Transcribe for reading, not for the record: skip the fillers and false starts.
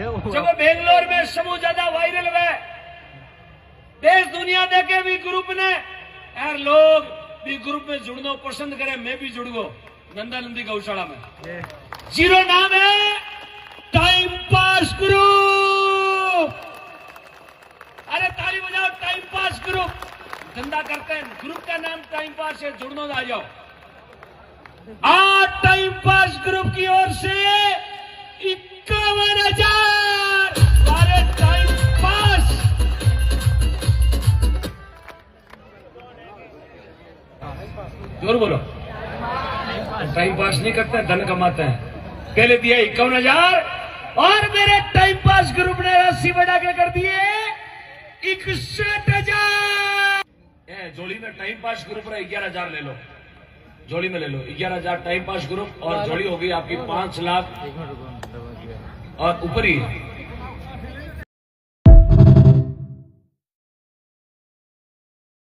जब बेंगलोर में समूह ज्यादा वायरल हुआ, देश दुनिया देखे भी ग्रुप ने यार लोग भी ग्रुप में जुड़ना पसंद करे, मैं भी जुड़ गो नंदा नंदी गौशाला में। जीरो नाम है टाइम पास ग्रुप। अरे ताली बजाओ, टाइम पास ग्रुप धंधा करते हैं, ग्रुप का नाम टाइम पास है, जुड़ना आ जाओ। आज टाइम पास ग्रुप की ओर से 51,000 वाले टाइम पास। जोर बोलो, टाइम पास नहीं करते, धन कमाते हैं। पहले दिया 51,000 और मेरे टाइम पास ग्रुप ने राशि बढ़ा के कर दिए 61,000। जोड़ी में टाइम पास ग्रुप रहा 11,000 ले लो, जोड़ी में ले लो 11,000 टाइम पास ग्रुप और जोड़ी होगी आपकी 5 लाख और ऊपर ही।